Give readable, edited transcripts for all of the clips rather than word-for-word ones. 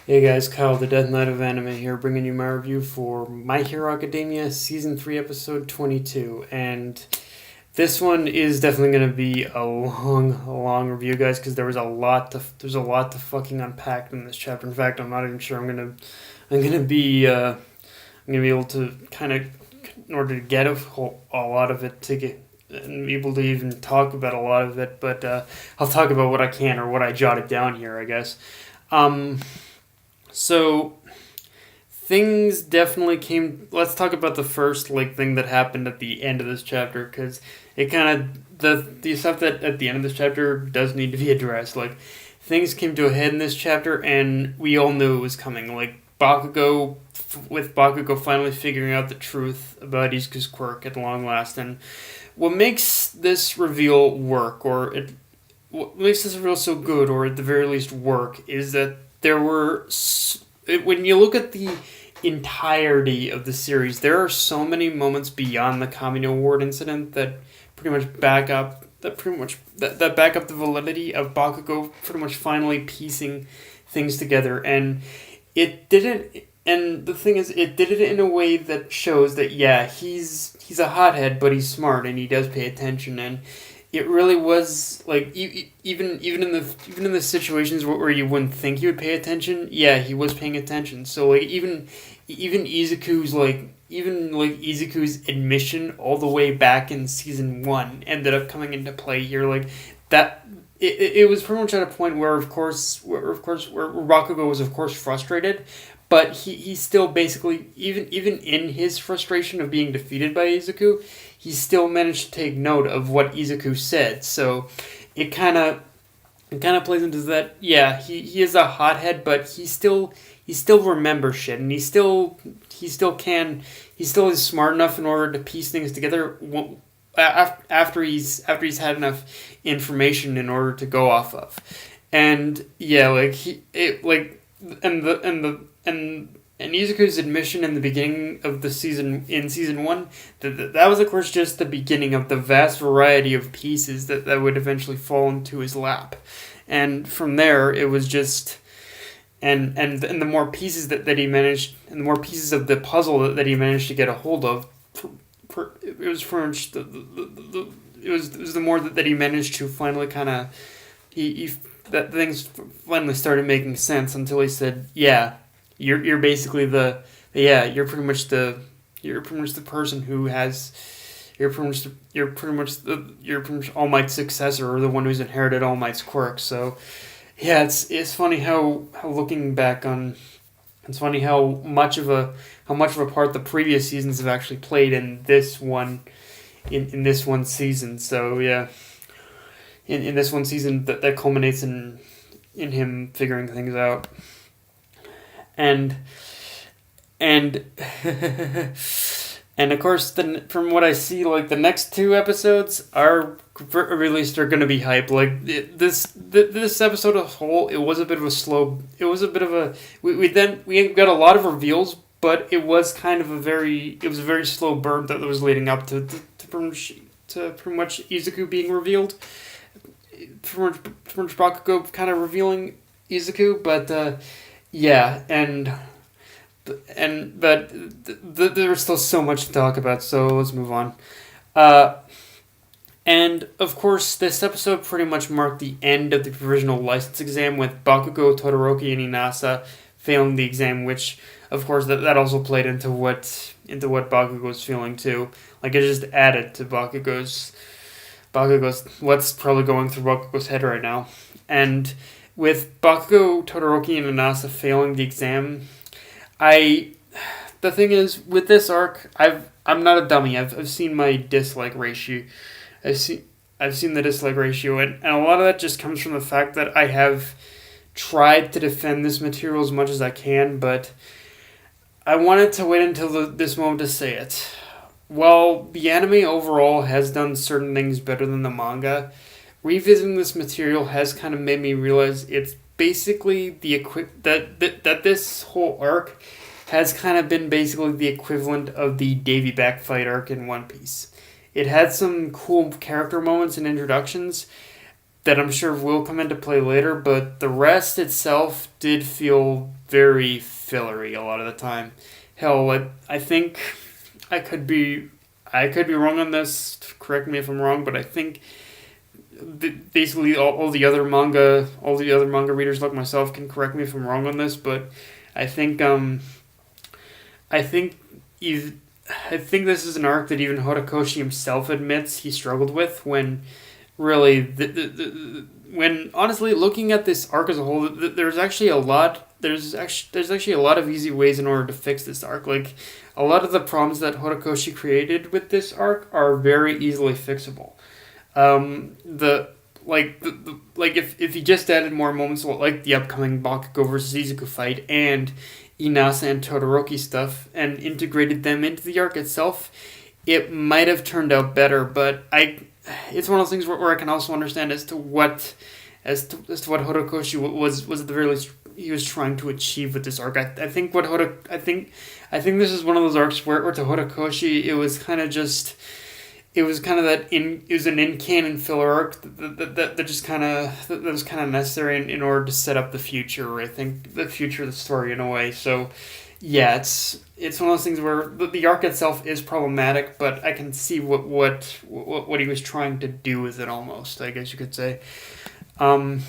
Hey guys, Kyle, the Death Knight of Anime here, bringing you my review for My Hero Academia Season 3, Episode 22. And this one is definitely going to be a long review, guys, because there's a lot to fucking unpack in this chapter. In fact, I'm not even sure I'm gonna be, I'm gonna be able to kind of, in order to get a lot of it, to get, and be able to even talk about a lot of it, but I'll talk about what I can or what I jotted down here, I guess. Um, so things definitely came. Let's talk about the first thing that happened at the end of this chapter, because it kind of the stuff that at the end of this chapter does need to be addressed. Like, things came to a head in this chapter, and we all knew it was coming. Like, Bakugo finally figuring out the truth about Izuku's quirk at long last. And what makes this reveal work, what makes this reveal so good, or at the very least work, is that when you look at the entirety of the series, there are so many moments beyond the Kamino Award incident that that back up the validity of Bakugo pretty much finally piecing things together. And it didn't. And the thing is, it did it in a way that shows that, yeah, he's a hothead, but he's smart and he does pay attention. And it really was like, even in the situations where you wouldn't think he would pay attention, yeah, he was paying attention. So like, even Izuku's admission all the way back in season 1 ended up coming into play here. Like, that it was pretty much at a point where where Rakugo was of course frustrated, but he still basically, even in his frustration of being defeated by Izuku, he still managed to take note of what Izuku said. So it kind of plays into that. Yeah, he is a hothead, but he still remembers shit, and he still is smart enough in order to piece things together after he's had enough information in order to go off of. And yeah, like he it like and Izuku's admission in the beginning of the season, in season 1, that was of course just the beginning of the vast variety of pieces that would eventually fall into his lap. And from there it was just, and the more pieces that he managed, and the more pieces of the puzzle that he managed to get a hold of, it was pretty much it was the more that he managed to finally kind of, he that things finally started making sense, until he said, yeah, you're basically you're pretty much the person who has, you're pretty much All Might's successor, or the one who's inherited All Might's quirk. So yeah, it's funny how looking back on, it's funny how much of a part the previous seasons have actually played in this one, in this one season. So yeah, in this one season that culminates in him figuring things out. And and and of course, from what I see, like, the next 2 episodes are released are going to be hype. Like, this episode as a whole, it was a bit of a slow. It was a bit of a, we got a lot of reveals, but it was kind of it was a very slow burn that was leading up to pretty much Izuku being revealed. Pretty much Bakugo kind of revealing Izuku, but yeah, but there's still so much to talk about, so let's move on. Uh, and of course, this episode pretty much marked the end of the provisional license exam, with Bakugo, Todoroki, and Inasa failing the exam, which of course that also played into what Bakugo was feeling too. Like, it just added to Bakugo's what's probably going through Bakugo's head right now. And with Bakugo, Todoroki, and Inasa failing the exam, I the thing is, with this arc, I'm not a dummy. I've seen my dislike ratio. I've seen I've seen the dislike ratio, and a lot of that just comes from the fact that I have tried to defend this material as much as I can, but I wanted to wait until this moment to say it. While the anime overall has done certain things better than the manga, revisiting this material has kind of made me realize it's basically that this whole arc has kind of been basically the equivalent of the Davy Back fight arc in One Piece. It had some cool character moments and introductions, that I'm sure will come into play later, but the rest itself did feel very fillery a lot of the time. Hell, I think I could be I could be wrong on this. Correct me if I'm wrong, but I think basically all the other manga readers like myself can correct me if I'm wrong on this, but I think I think ev- I think this is an arc that even Horikoshi himself admits he struggled with when really when honestly looking at this arc as a whole, there's actually a lot. There's actually a lot of easy ways in order to fix this arc. Like a lot of the problems that Horikoshi created with this arc are very easily fixable. The like if he just added more moments like the upcoming Bakugo versus Izuku fight and Inasa and Todoroki stuff and integrated them into the arc itself, it might have turned out better. But it's one of those things where I can also understand as to what Horikoshi was at the very least he was trying to achieve with this arc. I think I think this is one of those arcs where to Horikoshi it was kind of it was an in canon filler arc that just kind of that was kind of necessary in order to set up the future. I think the future of the story in a way. So yeah, it's one of those things where the arc itself is problematic, but I can see what he was trying to do with it almost. I guess you could say, um,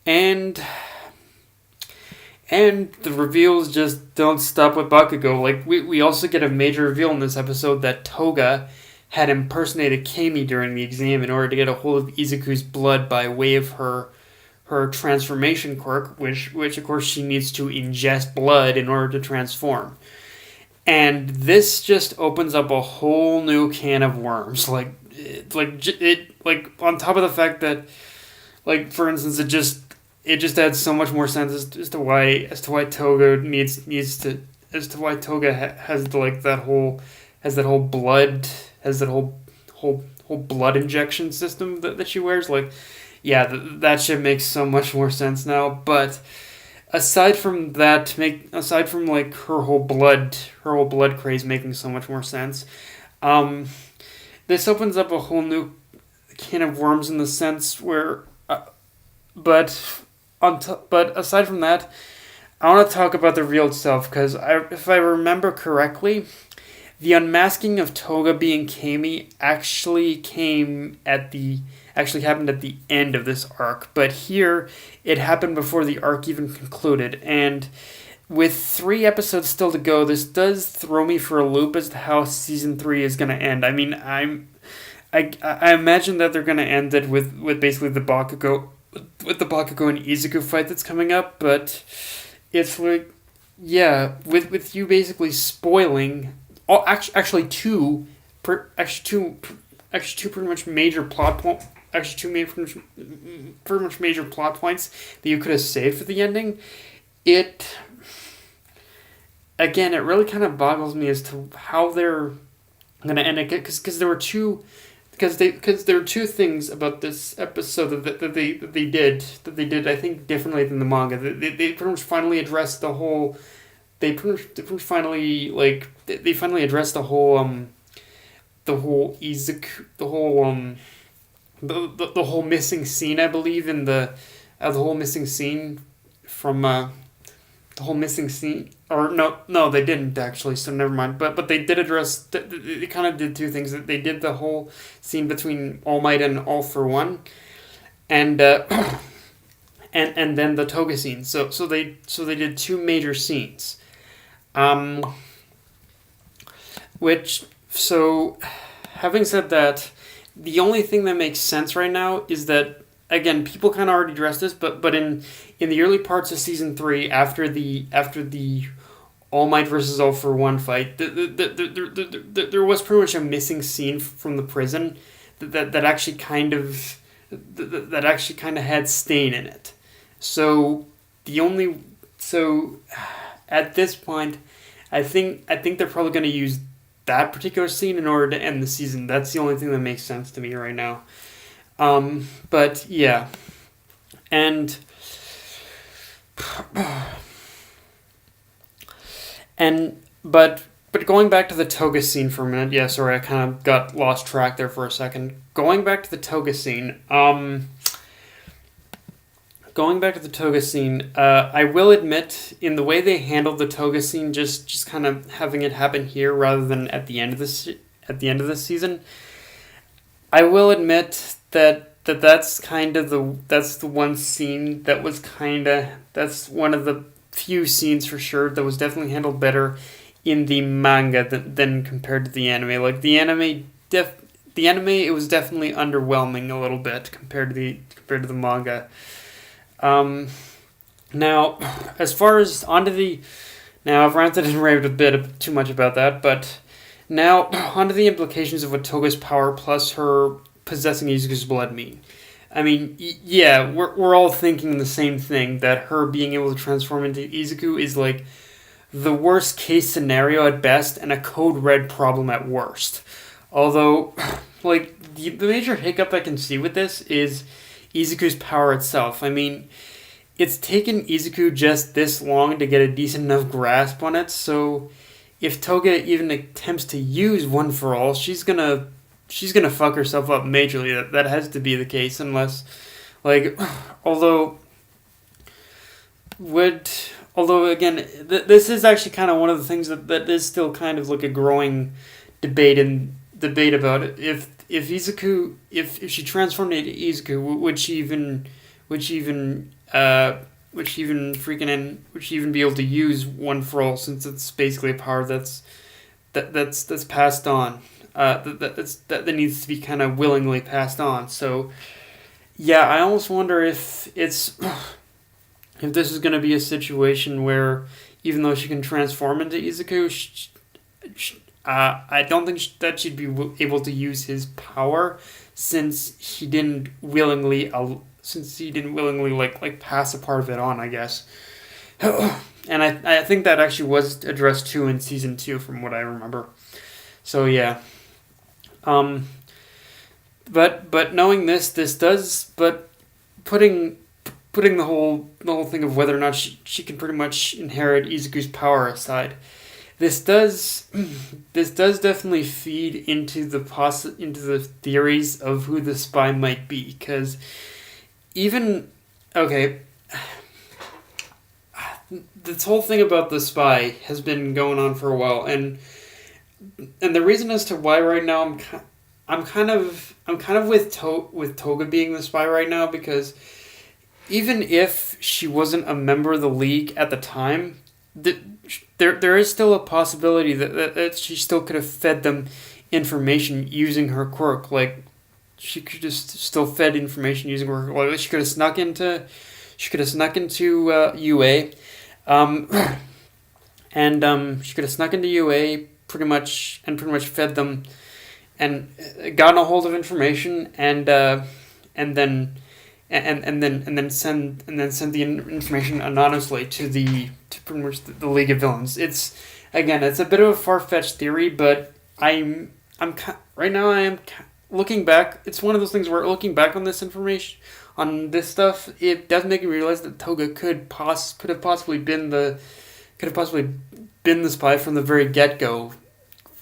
and and the reveals just don't stop with Bakugo. Like, we also get a major reveal in this episode that Toga had impersonated Kami during the exam in order to get a hold of Izuku's blood by way of her transformation quirk, which of course she needs to ingest blood in order to transform. And this just opens up a whole new can of worms. Like on top of the fact that, like, for instance, it just adds so much more sense as to why Toga needs to as to why Toga has that whole blood whole blood injection system that she wears. Like, yeah, that shit makes so much more sense now. But aside from like her whole blood craze making so much more sense, um, this opens up a whole new can of worms in the sense where, but but aside from that, I want to talk about the reel itself because if I remember correctly, the unmasking of Toga being Kami actually happened at the end of this arc, but here it happened before the arc even concluded, and with 3 episodes still to go, this does throw me for a loop as to how season 3 is going to end. I mean, I imagine that they're going to end it with basically the Bakugo and Izuku fight that's coming up, but it's like, yeah, with you basically spoiling actually two pretty much major plot point actually pretty much major plot points that you could have saved for the ending. It Again, it really kind of boggles me as to how they're gonna end it, because there were two things about this episode that they did I think differently than the manga. They pretty much finally addressed the whole. They finally addressed the whole Izuku the whole missing scene, I believe, in the whole missing scene from the whole missing scene, or no, they didn't actually, so never mind. But they did address. They kind of did two things. They did the whole scene between All Might and All for One, and and then the Toga scene. So they did two major scenes, which so having said that, the only thing that makes sense right now is that, again, people kind of already addressed this, but in the early parts of season 3, after the All Might versus All for One fight, there was pretty much a missing scene from the prison that actually kind of had Stain in it. So at this point, I think they're probably going to use that particular scene in order to end the season. That's the only thing that makes sense to me right now. But yeah, and but but going back to the toga scene for a minute, yeah, sorry, I kind of got lost track there for a second. Going back to the toga scene, I will admit, in the way they handled the toga scene, just kind of having it happen here rather than at the end of this season, I will admit that's kind of the one scene that was that's one of the few scenes for sure that was definitely handled better in the manga than compared to the anime. Like the anime, it was definitely underwhelming a little bit compared to the manga. Now, as far as now I've ranted and raved a bit too much about that, but now onto the implications of what Toga's power plus her possessing Izuku's blood mean. I mean, yeah, we're all thinking the same thing, that her being able to transform into Izuku is like the worst case scenario at best and a code red problem at worst. Although, like, the major hiccup I can see with this is Izuku's power itself. I mean, it's taken Izuku just this long to get a decent enough grasp on it, so if Toga even attempts to use One for All, she's gonna fuck herself up majorly. That has to be the case, unless, like, although again, this is actually kind of one of the things that is still kind of like a growing debate about it. If Izuku, if she transformed into Izuku, would she even be able to use One for All, since it's basically a power that's passed on, that needs to be kind of willingly passed on. So yeah, I almost wonder if this is going to be a situation where, even though she can transform into Izuku, I don't think that she'd be able to use his power, since he didn't willingly like pass a part of it on, I guess. And I think that actually was addressed too in season 2, from what I remember. So yeah. But knowing this does, but putting the whole thing of whether or not she can pretty much inherit Izuku's power aside, this does definitely feed into the theories of who the spy might be, because this whole thing about the spy has been going on for a while, and the reason as to why right now I'm kind of with Toga being the spy right now, because even if she wasn't a member of the League at the time, there is still a possibility that she still could have fed them information using her quirk. Like, she could just still fed information using her. Like, she could have snuck into UA, and she could have snuck into UA pretty much fed them and gotten a hold of information, and then send the information anonymously to pretty much the League of Villains. It's a bit of a far-fetched theory, but I'm right now I am looking back. It's one of those things where, looking back on this information, on this stuff, it does make me realize that Toga could have possibly been the spy from the very get-go.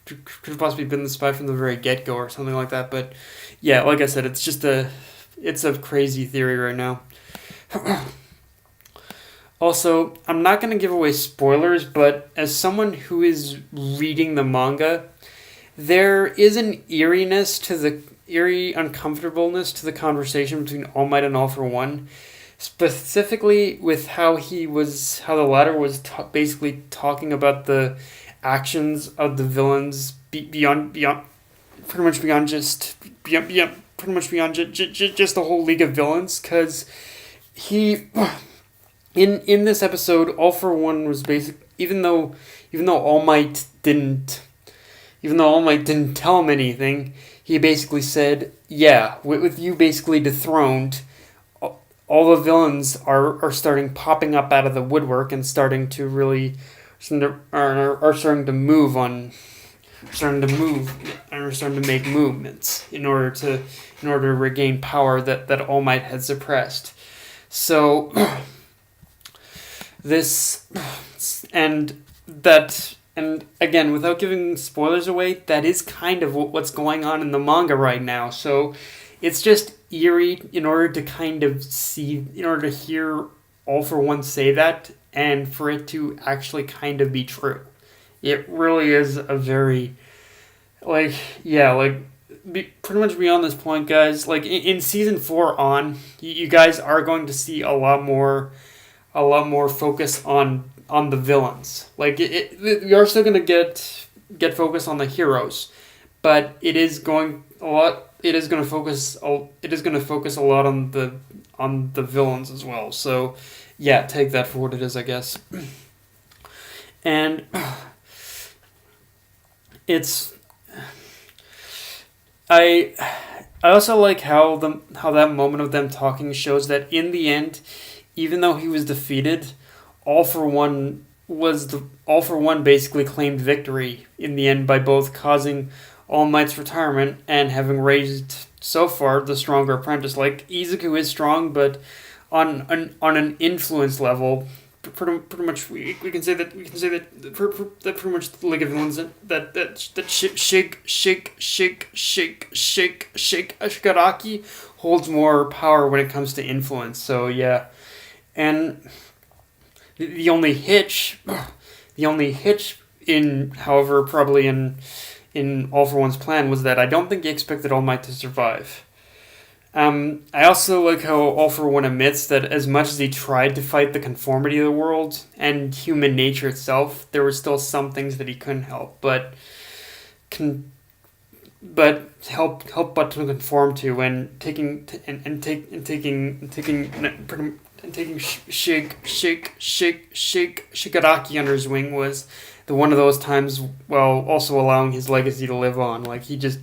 Could have possibly been the spy from the very get-go or something like that. But yeah, like I said, it's a crazy theory right now. Also, I'm not going to give away spoilers, but as someone who is reading the manga, there is an eerie uncomfortableness to the conversation between All Might and All for One, specifically with how the latter was basically talking about the actions of the villains beyond just the whole League of Villains, because he in this episode, All for One was even though All Might didn't tell him anything, he basically said, yeah, with you basically dethroned, all the villains are starting popping up out of the woodwork and starting to move and are starting to make movements in order to regain power that All Might had suppressed. So this, and that and again, without giving spoilers away, that is kind of what's going on in the manga right now. So it's just eerie in order to kind of see, in order to hear All for One say that, and for it to actually kind of be true. It really is a very, like, yeah, like, pretty much beyond this point, guys. Like in season 4 on, you guys are going to see a lot more focus on the villains. Like we are still gonna get focus on the heroes, but it is going a lot. It is going to focus. It is going to focus a lot on the villains as well. So, yeah, take that for what it is, I guess. And it's I I also like how that moment of them talking shows that in the end, even though he was defeated, All for One basically claimed victory in the end by both causing All Might's retirement and having raised so far the stronger apprentice. Like Izuku is strong, but on an influence level, pretty much we can say that that pretty much the League of Villains that Shigaraki holds more power when it comes to influence. So yeah, and the only hitch, in however probably in All for One's plan was that I don't think he expected All Might to survive. I also like how All for One admits that as much as he tried to fight the conformity of the world and human nature itself, there were still some things that he couldn't help but help but to conform to, and taking Shigaraki under his wing was the one of those times, while also allowing his legacy to live on. Like he did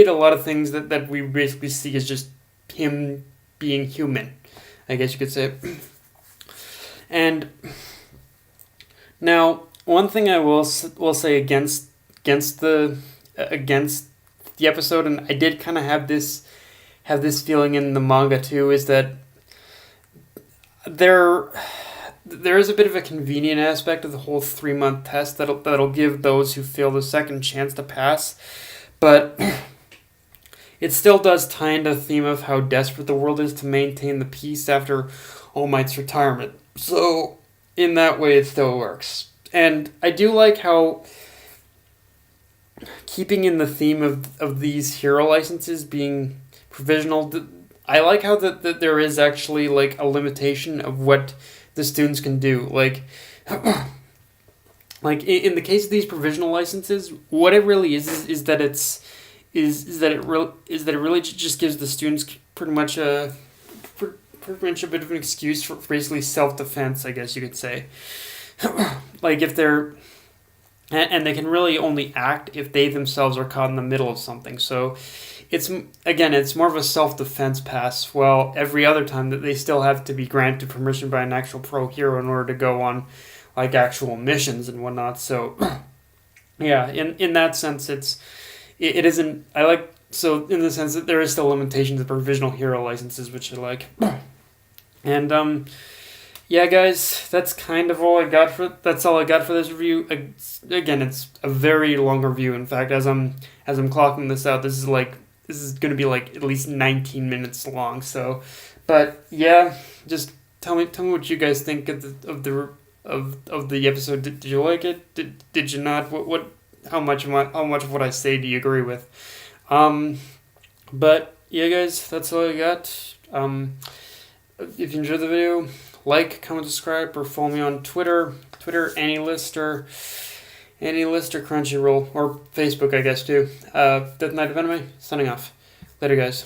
a lot of things that we basically see as just him being human, I guess you could say. And now one thing I will say against the episode, and I did kind of have this feeling in the manga too, is that there is a bit of a convenient aspect of the whole 3-month test that'll give those who fail the second chance to pass, but it still does tie into the theme of how desperate the world is to maintain the peace after All Might's retirement. So in that way, it still works, and I do like how, keeping in the theme of these hero licenses being provisional, I like how that there is actually like a limitation of what the students can do. Like like in the case of these provisional licenses, what it really is that it really just gives the students pretty much a bit of an excuse for basically self-defense, I guess you could say. Like if they're, and they can really only act if they themselves are caught in the middle of something. So it's more of a self-defense pass, while every other time that they still have to be granted permission by an actual pro hero in order to go on like actual missions and whatnot. So yeah, in that sense, it isn't, I like, so in the sense that there is still limitations to provisional hero licenses, which I like. And yeah, guys, that's kind of all I got for this review. Again, it's a very long review. In fact, as I'm clocking this out, this is going to be like at least 19 minutes long. So, but yeah, just tell me what you guys think of the episode. Did you like it? Did you not? What how much of what I say do you agree with? But yeah, guys, that's all I got. If you enjoyed the video, like, comment, subscribe, or follow me on Twitter, AnyList or Crunchyroll, or Facebook, I guess, too. Death Knight of Anime, signing off. Later, guys.